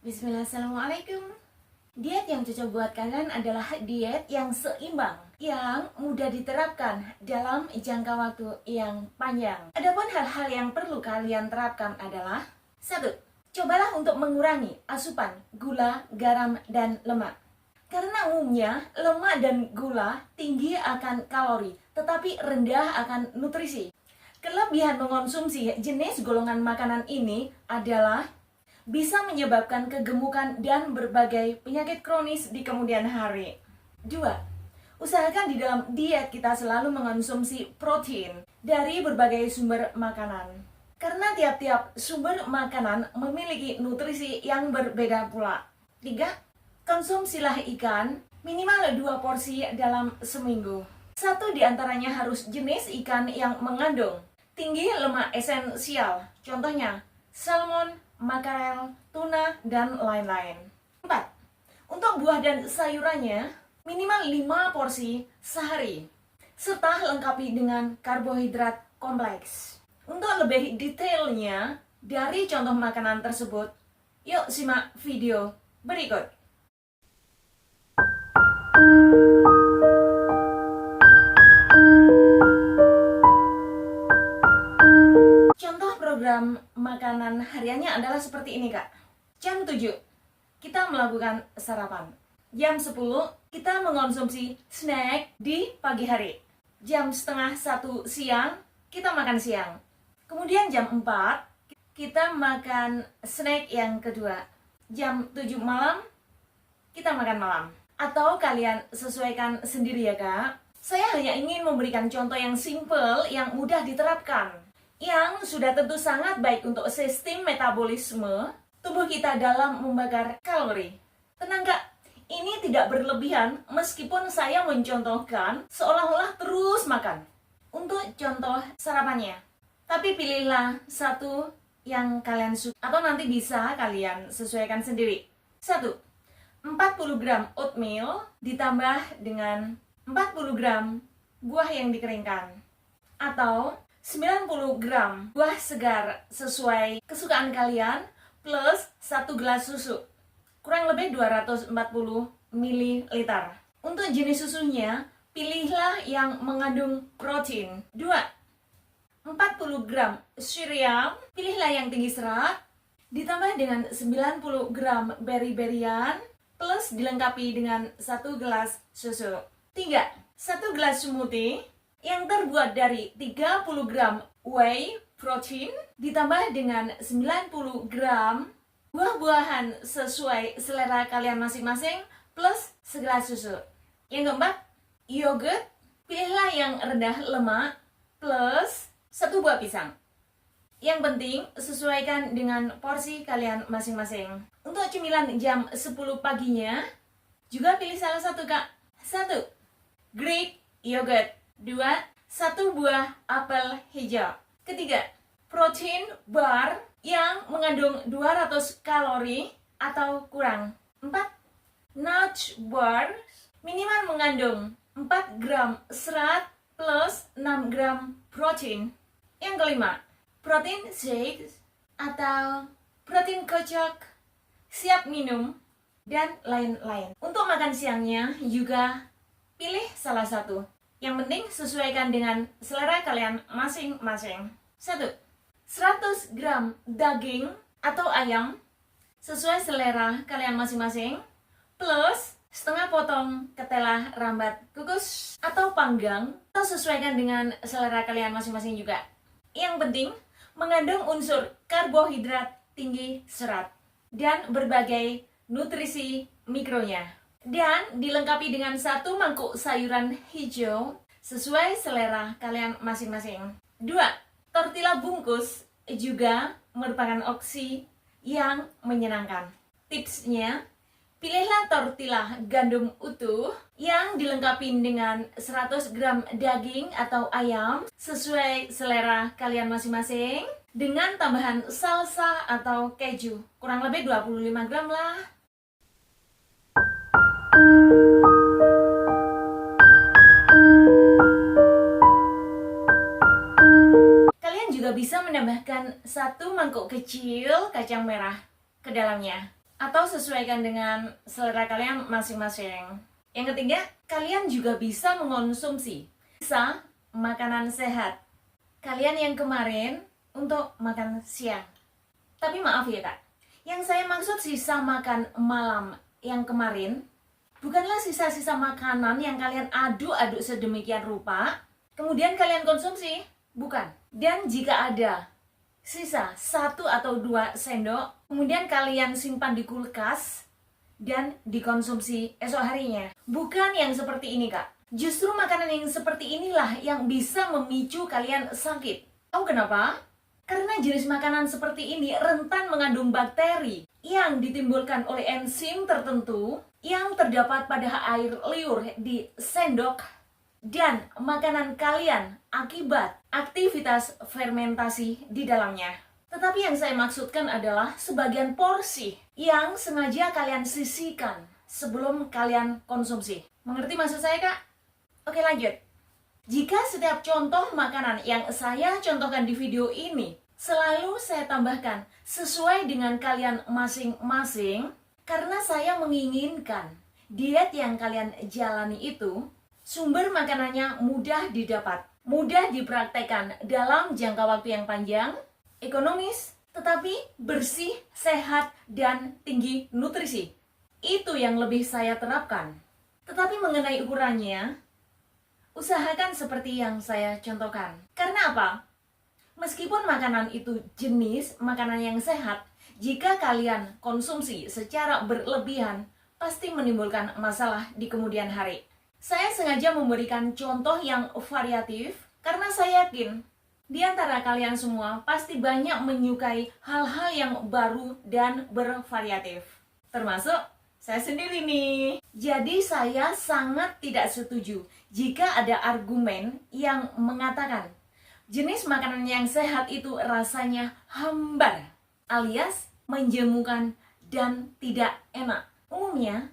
Bismillah, assalamualaikum. Diet yang cocok buat kalian adalah diet yang seimbang, yang mudah diterapkan dalam jangka waktu yang panjang. Adapun hal-hal yang perlu kalian terapkan adalah: 1. Cobalah untuk mengurangi asupan gula, garam, dan lemak. Karena umumnya lemak dan gula tinggi akan kalori, tetapi rendah akan nutrisi. Kelebihan mengonsumsi jenis golongan makanan ini adalah bisa menyebabkan kegemukan dan berbagai penyakit kronis di kemudian hari. 2. Usahakan di dalam diet kita selalu mengonsumsi protein dari berbagai sumber makanan. Karena tiap-tiap sumber makanan memiliki nutrisi yang berbeda pula. 3. Konsumsilah ikan minimal 2 porsi dalam seminggu. Satu di antaranya harus jenis ikan yang mengandung tinggi lemak esensial, contohnya salmon, makarel, tuna, dan lain-lain. 4. Untuk buah dan sayurannya, minimal 5 porsi sehari, serta lengkapi dengan karbohidrat kompleks. Untuk lebih detailnya dari contoh makanan tersebut, yuk simak video berikut. Contoh program makanan hariannya adalah seperti ini, Kak. Jam 7, kita melakukan sarapan. Jam 10, kita mengonsumsi snack di pagi hari. Jam setengah 1 siang, kita makan siang. Kemudian jam 4, kita makan snack yang kedua. Jam 7 malam, kita makan malam. Atau kalian sesuaikan sendiri ya, Kak. Saya hanya ingin memberikan contoh yang simple, yang mudah diterapkan, yang sudah tentu sangat baik untuk sistem metabolisme tubuh kita dalam membakar kalori. Tenang, Kak, ini tidak berlebihan meskipun saya mencontohkan seolah-olah terus makan. Untuk contoh sarapannya, tapi pilihlah satu yang kalian suka atau nanti bisa kalian sesuaikan sendiri. 1. 40 gram oatmeal ditambah dengan 40 gram buah yang dikeringkan, atau 90 gram buah segar sesuai kesukaan kalian plus 1 gelas susu, kurang lebih 240 ml. Untuk jenis susunya, pilihlah yang mengandung protein. 2. 40 gram cereal, pilihlah yang tinggi serat, ditambah dengan 90 gram berry-berryan plus dilengkapi dengan 1 gelas susu. 3. 1 gelas smoothie yang terbuat dari 30 gram whey protein ditambah dengan 90 gram buah-buahan sesuai selera kalian masing-masing plus segelas susu. Yang keempat, yogurt, pilihlah yang rendah lemak plus 1 buah pisang. Yang penting sesuaikan dengan porsi kalian masing-masing. Untuk cemilan jam 10 paginya juga pilih salah satu, Kak. 1. Greek yogurt. 2. 1 buah apel hijau. Ketiga, protein bar yang mengandung 200 kalori atau kurang. 4. Nut bar minimal mengandung 4 gram serat plus 6 gram protein. Yang kelima, protein shake atau protein kocok siap minum dan lain-lain. Untuk makan siangnya juga pilih salah satu. Yang penting sesuaikan dengan selera kalian masing-masing. 1. 100 gram daging atau ayam sesuai selera kalian masing-masing plus setengah potong ketela rambat kukus atau panggang atau sesuaikan dengan selera kalian masing-masing juga. Yang penting mengandung unsur karbohidrat tinggi serat dan berbagai nutrisi mikronya. Dan dilengkapi dengan 1 mangkuk sayuran hijau sesuai selera kalian masing-masing. 2. Tortilla bungkus juga merupakan opsi yang menyenangkan. Tipsnya, pilihlah tortilla gandum utuh yang dilengkapi dengan 100 gram daging atau ayam sesuai selera kalian masing-masing dengan tambahan salsa atau keju, kurang lebih 25 gram lah. Kalian juga bisa menambahkan 1 mangkuk kecil kacang merah ke dalamnya. atau sesuaikan dengan selera kalian masing-masing. Yang ketiga, kalian juga bisa mengonsumsi sisa makanan sehat kalian yang kemarin untuk makan siang. Tapi maaf ya kak, yang saya maksud sisa makan malam yang kemarin bukanlah sisa-sisa makanan yang kalian aduk-aduk sedemikian rupa kemudian kalian konsumsi, bukan. Dan jika ada sisa 1 atau 2 sendok kemudian kalian simpan di kulkas dan dikonsumsi esok harinya, bukan yang seperti ini kak. Justru makanan yang seperti inilah yang bisa memicu kalian sakit. Tahu kenapa? Karena jenis makanan seperti ini rentan mengandung bakteri yang ditimbulkan oleh enzim tertentu yang terdapat pada air liur di sendok dan makanan kalian akibat aktivitas fermentasi di dalamnya. Tetapi yang saya maksudkan adalah sebagian porsi yang sengaja kalian sisihkan sebelum kalian konsumsi. Mengerti maksud saya kak? Oke lanjut. Jika setiap contoh makanan yang saya contohkan di video ini selalu saya tambahkan sesuai dengan kalian masing-masing, karena saya menginginkan diet yang kalian jalani itu sumber makanannya mudah didapat, mudah dipraktekkan dalam jangka waktu yang panjang, ekonomis, tetapi bersih, sehat, dan tinggi nutrisi. Itu yang lebih saya terapkan. Tetapi mengenai ukurannya, usahakan seperti yang saya contohkan. Karena apa? Meskipun makanan itu jenis makanan yang sehat, jika kalian konsumsi secara berlebihan, pasti menimbulkan masalah di kemudian hari. Saya sengaja memberikan contoh yang variatif, karena saya yakin di antara kalian semua pasti banyak menyukai hal-hal yang baru dan bervariatif. Termasuk saya sendiri nih. Jadi saya sangat tidak setuju jika ada argumen yang mengatakan jenis makanan yang sehat itu rasanya hambar, alias menjemukan dan tidak enak. Umumnya,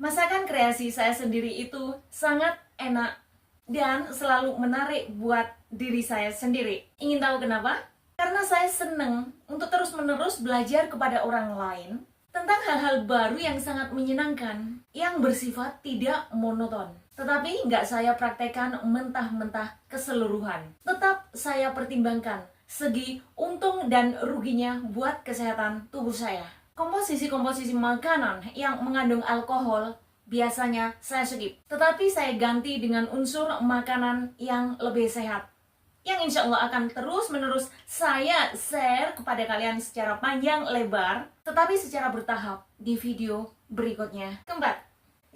masakan kreasi saya sendiri itu sangat enak dan selalu menarik buat diri saya sendiri. Ingin tahu kenapa? Karena saya senang untuk terus-menerus belajar kepada orang lain tentang hal-hal baru yang sangat menyenangkan, yang bersifat tidak monoton. Tetapi nggak saya praktekkan mentah-mentah keseluruhan. Tetap saya pertimbangkan segi untung dan ruginya buat kesehatan tubuh saya. Komposisi-komposisi makanan yang mengandung alkohol biasanya saya skip, tetapi saya ganti dengan unsur makanan yang lebih sehat, yang insya Allah akan terus-menerus saya share kepada kalian secara panjang lebar, tetapi secara bertahap di video berikutnya. Keempat,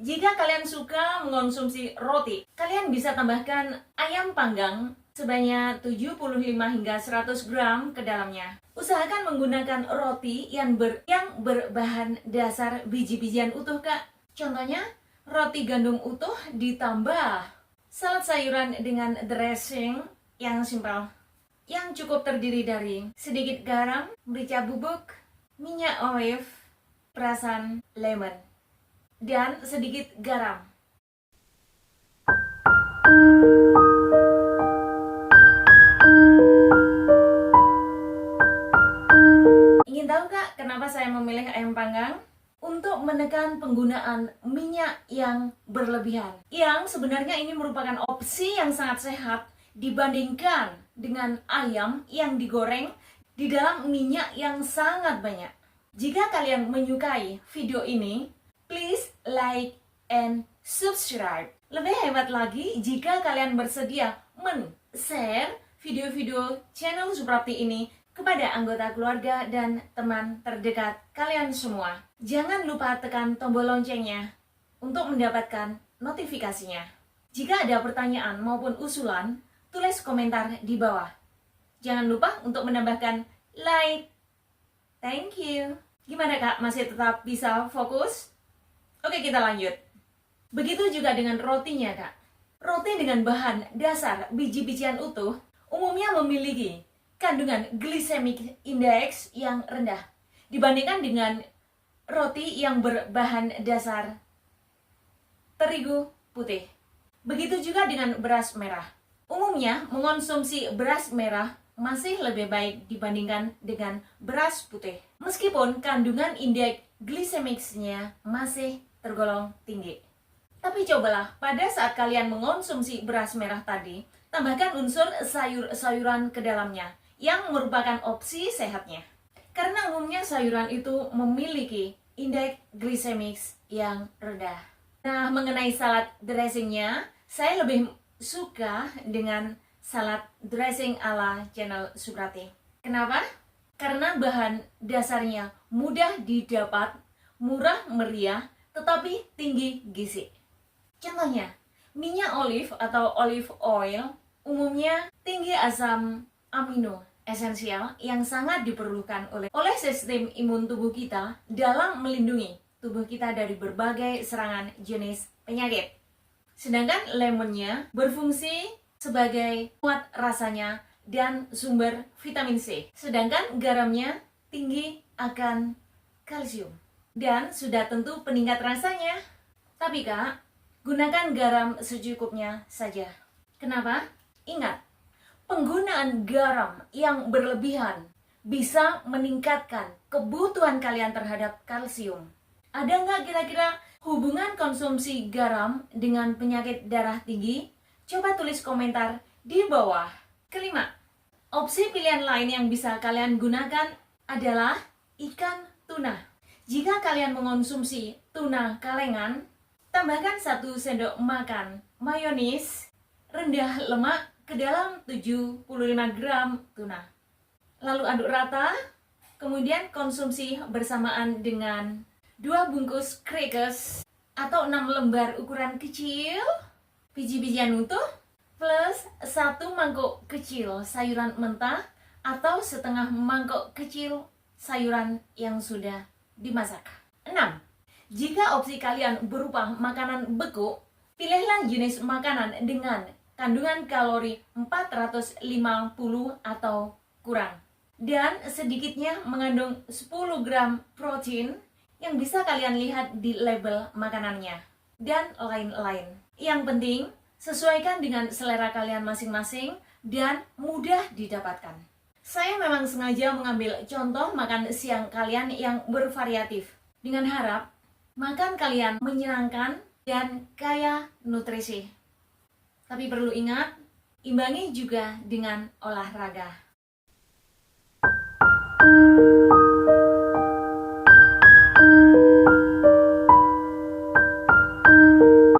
jika kalian suka mengonsumsi roti, kalian bisa tambahkan ayam panggang sebanyak 75 hingga 100 gram ke dalamnya. Usahakan menggunakan roti yang berbahan dasar biji-bijian utuh kak. Contohnya, roti gandum utuh ditambah salad sayuran dengan dressing yang simpel, yang cukup terdiri dari sedikit garam, merica bubuk, minyak olive, perasan lemon, dan sedikit garam. Ingin tahu kak kenapa saya memilih ayam panggang? Untuk menekan penggunaan minyak yang berlebihan, yang sebenarnya ini merupakan opsi yang sangat sehat dibandingkan dengan ayam yang digoreng di dalam minyak yang sangat banyak. Jika kalian menyukai video ini, please like and subscribe. Lebih hebat lagi jika kalian bersedia men-share video-video channel Suprapti ini kepada anggota keluarga dan teman terdekat kalian semua. Jangan lupa tekan tombol loncengnya untuk mendapatkan notifikasinya. Jika ada pertanyaan maupun usulan, tulis komentar di bawah. Jangan lupa untuk menambahkan like. Thank you. Gimana kak, masih tetap bisa fokus? Oke, kita lanjut. Begitu juga dengan rotinya kak. Roti dengan bahan dasar biji-bijian utuh umumnya memiliki kandungan glycemic index yang rendah dibandingkan dengan roti yang berbahan dasar terigu putih. Begitu juga dengan beras merah. Umumnya mengonsumsi beras merah masih lebih baik dibandingkan dengan beras putih. Meskipun kandungan indeks glikemiknya masih tergolong tinggi. Tapi cobalah pada saat kalian mengonsumsi beras merah tadi, tambahkan unsur sayur-sayuran ke dalamnya yang merupakan opsi sehatnya. Karena umumnya sayuran itu memiliki indeks glikemik yang rendah. Nah, mengenai salad dressingnya, saya lebih suka dengan salad dressing ala channel Suprati. Kenapa? Karena bahan dasarnya mudah didapat, murah meriah, tetapi tinggi gizi. Contohnya, minyak olive atau olive oil umumnya tinggi asam amino esensial yang sangat diperlukan oleh sistem imun tubuh kita dalam melindungi tubuh kita dari berbagai serangan jenis penyakit. Sedangkan lemonnya berfungsi sebagai penguat rasanya dan sumber vitamin C. Sedangkan garamnya tinggi akan kalsium dan sudah tentu peningkat rasanya. Tapi Kak, gunakan garam secukupnya saja. Kenapa? Ingat, penggunaan garam yang berlebihan bisa meningkatkan kebutuhan kalian terhadap kalsium. Ada nggak kira-kira hubungan konsumsi garam dengan penyakit darah tinggi? Coba tulis komentar di bawah. Kelima, opsi pilihan lain yang bisa kalian gunakan adalah ikan tuna. Jika kalian mengonsumsi tuna kalengan, tambahkan 1 sendok makan mayonis rendah lemak ke dalam 75 gram tuna. Lalu aduk rata, kemudian konsumsi bersamaan dengan 2 bungkus crackers atau 6 lembar ukuran kecil biji-bijian utuh plus 1 mangkok kecil sayuran mentah atau setengah mangkok kecil sayuran yang sudah dimasak. 6. Jika opsi kalian berupa makanan beku, pilihlah jenis makanan dengan kandungan kalori 450 atau kurang dan sedikitnya mengandung 10 gram protein yang bisa kalian lihat di label makanannya dan lain-lain. Yang penting, sesuaikan dengan selera kalian masing-masing dan mudah didapatkan. Saya memang sengaja mengambil contoh makan siang kalian yang bervariatif dengan harap makan kalian menyenangkan dan kaya nutrisi. Tapi perlu ingat, imbangi juga dengan olahraga.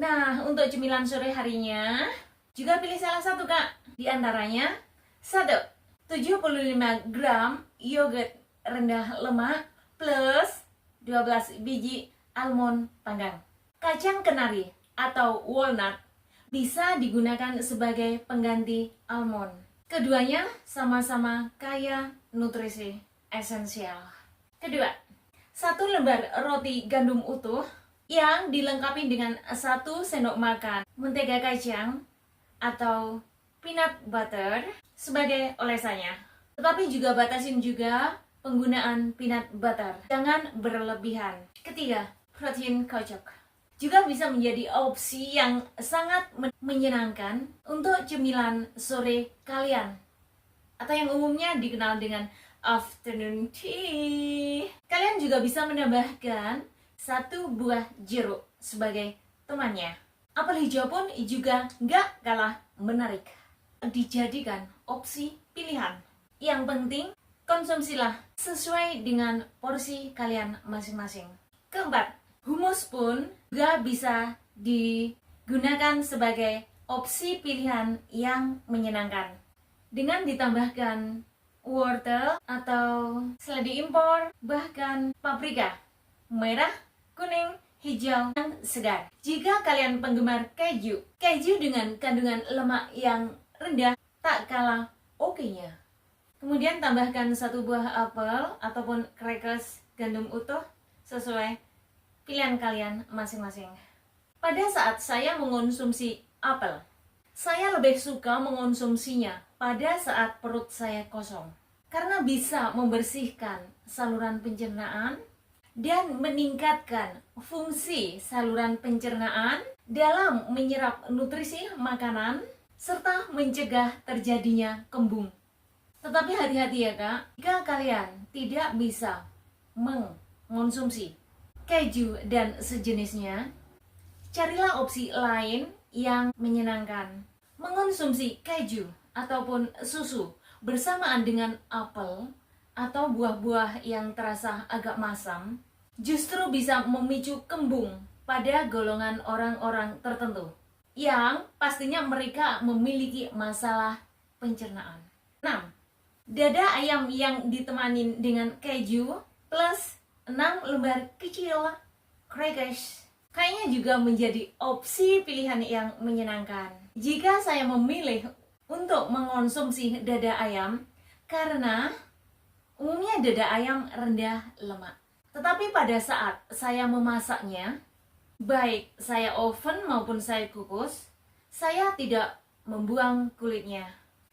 Nah, untuk cemilan sore harinya, juga pilih salah satu Kak. Di antaranya, 1. 75 gram yogurt rendah lemak plus 12 biji almond panggang. Kacang kenari atau walnut bisa digunakan sebagai pengganti almond. Keduanya sama-sama kaya nutrisi esensial. Kedua, 1 lembar roti gandum utuh yang dilengkapi dengan 1 sendok makan mentega kacang atau peanut butter sebagai olesannya. Tetapi juga batasin juga penggunaan peanut butter. Jangan berlebihan. Ketiga, protein kocok juga bisa menjadi opsi yang sangat menyenangkan untuk cemilan sore kalian atau yang umumnya dikenal dengan afternoon tea. Kalian juga bisa menambahkan 1 buah jeruk sebagai temannya. Apel hijau pun juga nggak kalah menarik. Dijadikan opsi pilihan. Yang penting, konsumsilah sesuai dengan porsi kalian masing-masing. Keempat, hummus pun juga bisa digunakan sebagai opsi pilihan yang menyenangkan. Dengan ditambahkan wortel atau selada impor, bahkan paprika, merah, kuning, hijau, dan segar. Jika kalian penggemar keju dengan kandungan lemak yang rendah tak kalah oke-nya. Kemudian tambahkan 1 buah apel ataupun crackers gandum utuh sesuai pilihan kalian masing-masing. Pada saat saya mengonsumsi apel, saya lebih suka mengonsumsinya pada saat perut saya kosong karena bisa membersihkan saluran pencernaan dan meningkatkan fungsi saluran pencernaan dalam menyerap nutrisi makanan serta mencegah terjadinya kembung. Tetapi hati-hati ya kak, jika kalian tidak bisa mengonsumsi keju dan sejenisnya, carilah opsi lain yang menyenangkan. Mengonsumsi keju ataupun susu bersamaan dengan apel atau buah-buah yang terasa agak masam justru bisa memicu kembung pada golongan orang-orang tertentu yang pastinya mereka memiliki masalah pencernaan. 6. Dada ayam yang ditemani dengan keju plus 6 lembar kecil crackers kayaknya juga menjadi opsi pilihan yang menyenangkan. Jika saya memilih untuk mengonsumsi dada ayam karena umumnya dada ayam rendah lemak. Tetapi pada saat saya memasaknya, baik saya oven maupun saya kukus, saya tidak membuang kulitnya.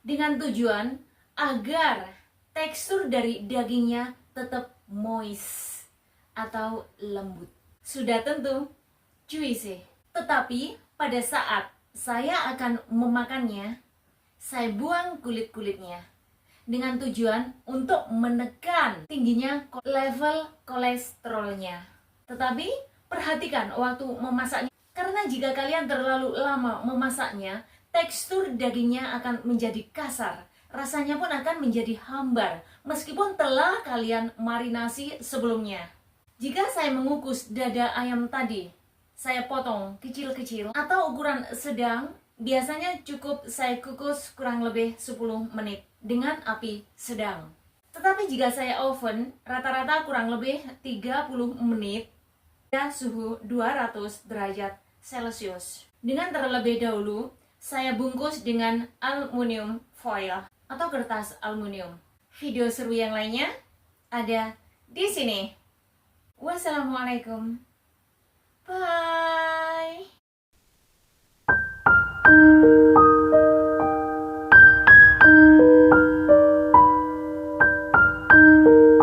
Dengan tujuan agar tekstur dari dagingnya tetap moist atau lembut. Sudah tentu juicy. Tetapi pada saat saya akan memakannya, saya buang kulit-kulitnya dengan tujuan untuk menekan tingginya level kolesterolnya. Tetapi perhatikan waktu memasaknya, karena jika kalian terlalu lama memasaknya, tekstur dagingnya akan menjadi kasar, rasanya pun akan menjadi hambar meskipun telah kalian marinasi sebelumnya. Jika saya mengukus dada ayam tadi, saya potong kecil-kecil atau ukuran sedang, biasanya cukup saya kukus kurang lebih 10 menit dengan api sedang. Tetapi jika saya oven, rata-rata kurang lebih 30 menit pada suhu 200 derajat Celcius. Dengan terlebih dahulu, saya bungkus dengan aluminium foil atau kertas aluminium. Video seru yang lainnya ada di sini. Wassalamualaikum. Bye.